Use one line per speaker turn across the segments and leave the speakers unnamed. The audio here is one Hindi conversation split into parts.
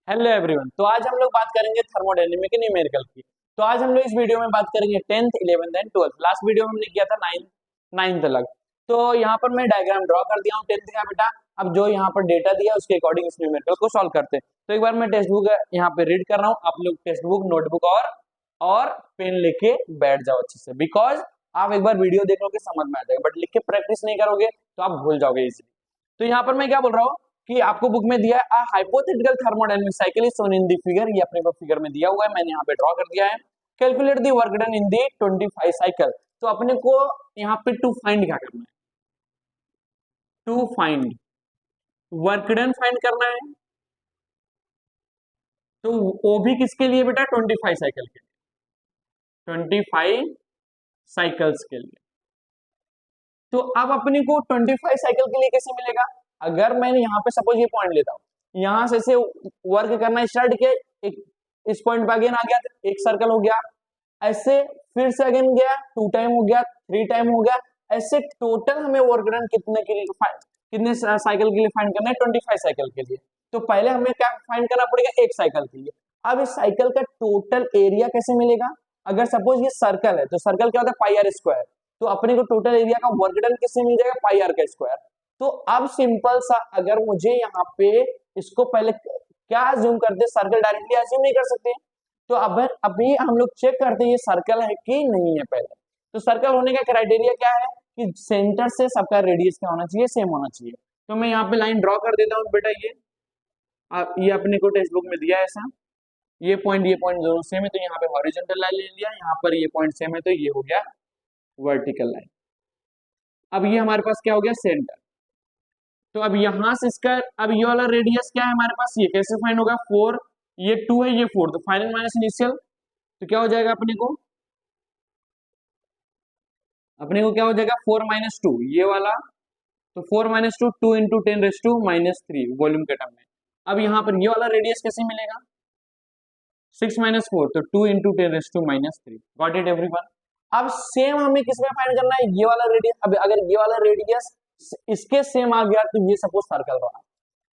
Hello everyone. तो आज हम लोग बात करेंगे थर्मोडायनेमिक न्यूमेरिकल की। तो आज हम लोग इस वीडियो में बात करेंगे 10th 11th and 12th। Last video में हमने किया था 9th तक। तो यहाँ पर मैं डायग्राम ड्रॉ कर दिया हूँ 10th का बेटा। अब जो यहाँ पर डेटा दिया उसके अकॉर्डिंग इस न्यूमेरिकल को सॉल्व करते हैं। तो एक बार मैं टेक्स्ट बुक यहाँ पे रीड कर रहा हूँ, आप लोग टेक्स्ट बुक, नोटबुक और पेन लेके बैठ जाओ अच्छे से, बिकॉज आप एक बार वीडियो देखोगे समझ में आ जाएगा, बट लिख के प्रैक्टिस नहीं करोगे तो आप भूल जाओगे इजीली। तो यहाँ पर मैं क्या बोल रहा हूँ कि आपको बुक में दिया है hypothetical thermodynamic cycle is shown in the figure. ये अपने को फिगर में दिया हुआ है, मैंने यहाँ पे ड्रॉ कर दिया है। Calculate the work done in the 25 cycle. तो अपने को यहाँ पे टू फाइंड क्या करना है, to find work done find करना है। तो वो भी किसके लिए बेटा, 25 साइकिल के लिए, 25 साइकिल्स के लिए। तो अब अपने को 25 साइकिल के लिए कैसे मिलेगा, अगर मैंने यहाँ पे सपोज ये पॉइंट लेता हूँ, यहाँ से वर्क करना स्टार्ट किया, एक इस पॉइंट पे अगेन आ गया, एक सर्कल हो गया, ऐसे फिर से अगेन गया, 2 टाइम हो गया, 3 टाइम हो गया, ऐसे टोटल हमें वर्क डन कितने के लिए कितने साइकिल के लिए फाइंड करना है, 25 साइकिल के लिए। तो पहले हमें क्या फाइंड करना पड़ेगा, एक साइकिल के लिए। अब इस साइकिल का टोटल एरिया कैसे मिलेगा, अगर सपोज ये सर्कल है तो सर्कल क्या होता है, पाई आर स्क्वायर। तो अपने को टोटल एरिया का वर्क डन किससे मिल जाएगा, पाई आर का स्क्वायर। तो अब सिंपल सा, अगर मुझे यहाँ पे इसको पहले क्या अज्यूम करते, सर्कल डायरेक्टली अज्यूम नहीं कर सकते। तो अब अभी हम लोग चेक करते हैं ये सर्कल है कि नहीं है पहले। तो सर्कल होने का क्राइटेरिया क्या है कि सेंटर से सबका रेडियस क्या होना चाहिए, सेम होना चाहिए। तो मैं यहाँ पे लाइन ड्रॉ कर देता हूँ बेटा। ये अपने को टेक्स्ट बुक में दिया है ऐसा, ये पॉइंट दोनों सेम है, तो यहाँ पे हॉरिजॉन्टल लाइन ले लिया, यहाँ पर ये पॉइंट सेम है, तो ये हो गया वर्टिकल लाइन। अब ये हमारे पास क्या हो गया, सेंटर। तो अब यहां से इसका, अब ये वाला रेडियस क्या है हमारे पास, ये कैसे फाइंड होगा, 4, ये 2 है, ये 4, तो फाइनल माइनस इनिशियल, तो क्या हो जाएगा अपने को क्या हो जाएगा, 4 माइनस 2 ये वाला। तो 4 minus 2, 2 into 10 raise to minus 3 volume के टर्म में। अब यहाँ पर ये वाला रेडियस कैसे मिलेगा, 6 माइनस 4, तो 2 into 10 raise to minus 3। Got it everyone. अब सेम हमें किसमें फाइंड करना है, ये वाला रेडियस। अब अगर ये वाला रेडियस इसके सेम आ गया तो ये सपोज सर्कल रहा,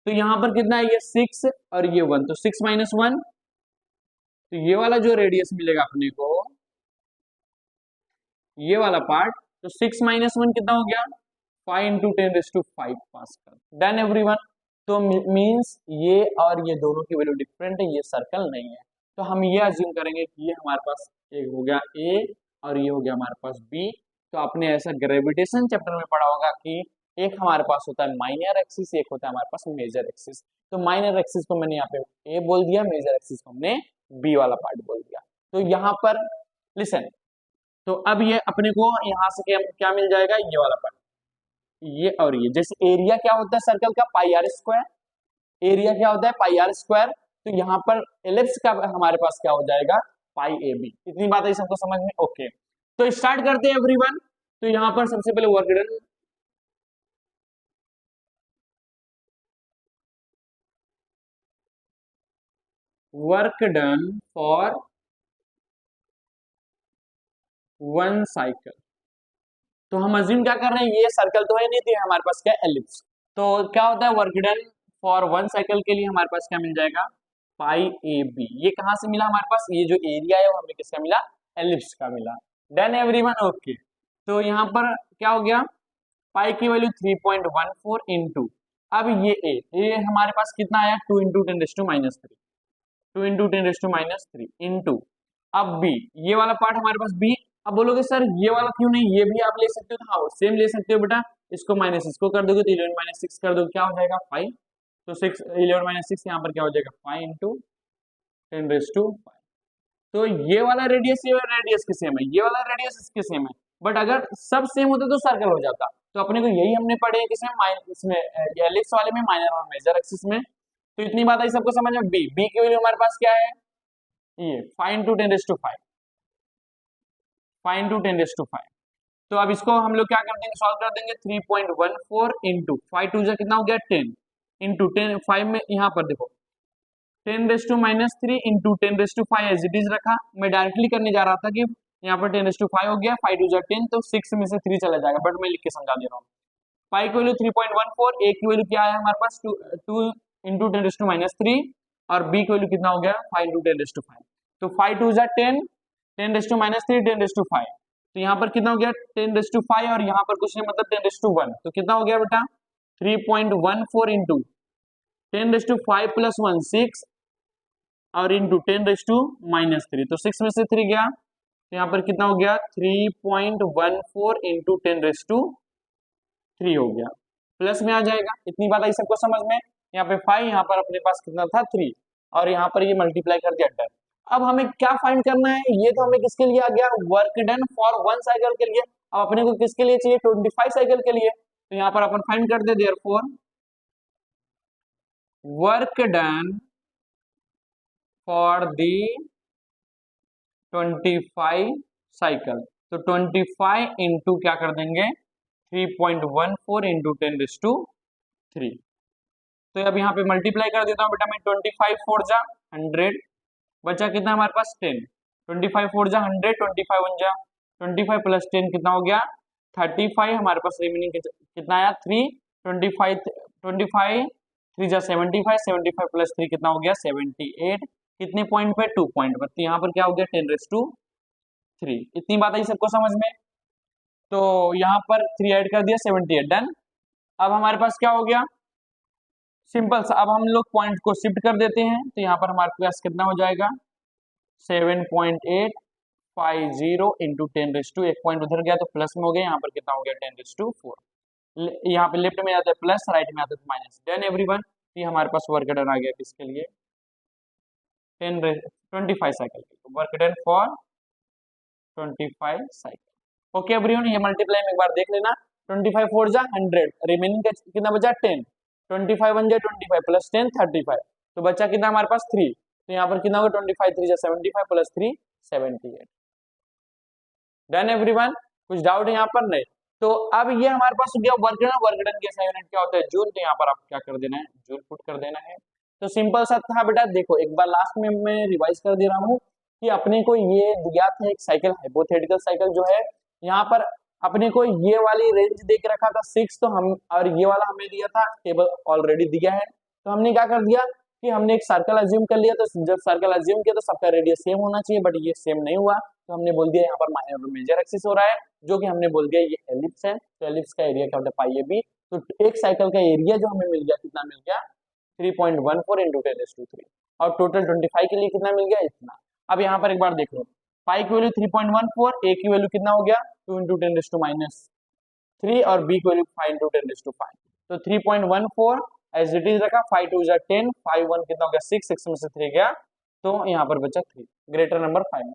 तो यहाँ पर कितना है, ये 6 और ये 1, तो 6 माइनस 1, तो ये वाला जो रेडियस मिलेगा अपने को, ये वाला पार्ट, तो 6 माइनस 1 कितना हो गया, 5 into 10 raise to 5 pascal. Done everyone. तो मींस ये और ये दोनों की वैल्यू डिफरेंट है, ये सर्कल नहीं है। तो हम ये अज्यूम करेंगे कि ये हमारे पास एक हो गया ए और ये हो गया हमारे पास बी। तो आपने ऐसा ग्रेविटेशन चैप्टर में पढ़ा होगा कि एक हमारे पास होता है माइनर एक्सिस, एक होता है हमारे पास मेजर एक्सिस। तो माइनर एक्सिस को मैंने यहाँ पे ए बोल दिया, मेजर एक्सिस को हमने बी वाला पार्ट बोल दिया। तो यहाँ पर लिसन, तो अब ये अपने को यहाँ से क्या मिल जाएगा, ये वाला पार्ट, ये और ये। जैसे एरिया क्या होता है सर्कल का, पाई आर स्क्वायर, एरिया क्या होता है, पाई आर स्क्वायर। तो यहाँ पर एलिप्स का हमारे पास क्या हो जाएगा, पाई ए बी। इतनी बात है सबको समझ में, ओके। तो स्टार्ट करते हैं एवरीवन। तो यहाँ पर सबसे पहले work done, work done for 1 cycle. तो हम अज्यूम क्या कर रहे हैं, ये सर्कल तो है नहीं, तो हमारे पास क्या, एलिप्स। तो क्या होता है, वर्क डन फॉर 1 साइकिल के लिए हमारे पास क्या मिल जाएगा, पाई ए बी। ये कहां से मिला हमारे पास, ये जो एरिया है वो हमें किसका मिला, एलिप्स का मिला। Done everyone, okay. तो यहाँ पर क्या हो गया, पाई की वैल्यू 3.14 इंटू, अब ये हमारे पास कितना आया, 2 into 10 raise to minus 3, 2 into 10 raise to minus 3 into, अब बी, ये वाला पार्ट हमारे पास बी। अब बोलोगे सर ये वाला क्यों नहीं, ये भी आप ले सकते हो, तो हाँ सेम ले सकते हो बेटा। इसको माइनस इसको कर दोगे तो 11 माइनस 6 कर दोगे, क्या हो जाएगा 5। तो 6 11 माइनस 6 यहाँ पर क्या हो जाएगा, 5 इंटू 10 रेस टू 5। तो ये वाला रेडियस, ये वाला रेडियस के सेम है, ये वाला रेडियस इसके सेम है, बट अगर सब सेम होता तो सर्कल हो जाता। तो अपने को यही हमने पढ़े किसमें, इसमें एलिप्स वाले में, माइनर और मेजर एक्सिस में। तो इतनी बात आई सबको समझ में। बी की वैल्यू हमारे पास क्या है, ये 5 into 10 raise to 5, 5 into 10 raise to 5। तो अब इसको हम लोग क्या कर देंगे, सॉल्व कर देंगे। 3.14 इंटू 5 टू जा कितना हो गया 10, इंटू 10 5 में यहाँ पर देखो 10 raise to minus 3 into 10 raise to 5 as it is रखा। मैं डायरेक्टली करने जा रहा था कि यहाँ पर 10 रेस टू 5 हो गया, 5 टू जा 10, तो 6 में से 3 चला जाएगा, बट मैं लिख के समझा दे रहा हूँ। पाई की वैल्यू 3.14, ए की वैल्यू क्या है हमारे पास, 2 इंटू 10 रेस टू माइनस 3, और b की वैल्यू कितना हो गया 5 इंटू 10⁵ तो 5 2 जा 10, 10⁻³ 10⁵ तो यहाँ पर कितना हो गया 10⁵ और यहाँ पर कुछ नहीं मतलब 10⁻1 तो कितना हो गया बेटा 3.14 इंटू 10⁵ प्लस 1 6 और इंटू 10⁻³ तो 6 में से 3 गया तो यहाँ पर कितना हो गया 3.14 इंटू 10⁻³ हो गया, प्लस में आ जाएगा। इतनी बात आई सबको समझ में। यहाँ पे 5, यहाँ पर अपने पास कितना था 3 और यहाँ पर ये मल्टीप्लाई कर दिया डन। अब हमें क्या फाइंड करना है, ये तो हमें किसके लिए आ गया वर्क डन फॉर 1 साइकिल के लिए। अब अपने को किसके लिए चाहिए 25 साइकिल के लिए, तो यहाँ पर अपन फाइंड कर दे therefore work done for the 25 cycle. तो 25 इंटू क्या कर देंगे 3.14 इंटू 10⁻³ तो अब यहाँ पे मल्टीप्लाई कर देता हूँ बेटा मैं 25 4 जा 100 बचा कितना हमारे पास 10, 25 4 जा 100, 25 1 जा 25 प्लस 10 कितना हो गया 35, हमारे पास रिमेनिंग कितना आया 3, 25 3 जा 75, 75 प्लस 3 कितना हो गया 78, कितने पॉइंट पे 2 पॉइंट पर, तो यहाँ पर क्या हो गया 10⁻3। इतनी बात आई सबको समझ में। तो यहाँ पर 3 ऐड कर दिया 78 डन। अब हमारे पास क्या हो गया सिंपल सा, अब हम लोग पॉइंट को शिफ्ट कर देते हैं तो यहाँ पर हमारे पास कितना हो जाएगा 7.850 इंटू 10⁻, एक पॉइंट उधर गया तो प्लस में हो गया, यहाँ पर कितना हो गया 10⁻4। यहाँ पे लेफ्ट में आता है प्लस, राइट में आता है माइनस। डन एवरीवन, ये हमारे पास वर्क डन आ गया किसके लिए 25 cycle, work done for 25 cycle. Okay everyone, ये मल्टीप्लाई में एक बार देख लेना 25 4 जा 100, रिमेनिंग का कितना बचा 10, 25 1 जा 25 प्लस 10 35 तो बचा कितना हमारे पास 3, तो यहाँ पर कितना होगा 25 3 जा 75 प्लस 3 78। डन एवरीवन, कुछ डाउट है यहाँ पर नहीं। तो अब ये हमारे पास हो गया वर्क डन। वर्क डन के यूनिट क्या होता है जूल, तो यहाँ पर आप क्या कर देना है जूल पुट कर देना है। तो सिंपल सा था बेटा, देखो एक बार लास्ट में मैं रिवाइज कर दे रहा हूँ कि अपने को ये दिया था एक साइकिल हाइपोथेटिकल साइकिल जो है, यहाँ पर अपने को ये वाली रेंज दे के रखा था 6, तो हम और ये वाला हमें दिया था टेबल ऑलरेडी दिया है, तो हमने क्या कर दिया कि हमने एक सर्कल अज्यूम कर लिया। तो जब सर्कल अज्यूम किया तो सबका रेडियस सेम होना चाहिए, बट ये सेम नहीं हुआ, तो हमने बोल दिया यहाँ पर मेजर एक्सिस हो रहा है, जो कि हमने बोल दिया ये एलिप्स है, तो एलिप्स का एरिया क्या होता है पाई ए बी। तो एक साइकिल का एरिया जो हमें मिल गया कितना मिल गया 3.14 इंटू 10⁻3 और टोटल 25 के लिए कितना मिल गया इतना। अब यहाँ पर एक बार देख लो, पाई की वैल्यू 3.14, ए की वैल्यू कितना हो गया 2 इंटू 10⁻³ और बी की वैल्यू 5 इंटू 10⁻5, तो 3.14 एज इट इज रखा, 5 2 जा 10, 5 1 कितना हो गया 6, 6 में से 3 गया, तो यहाँ पर बचा 3, ग्रेटर नंबर 5।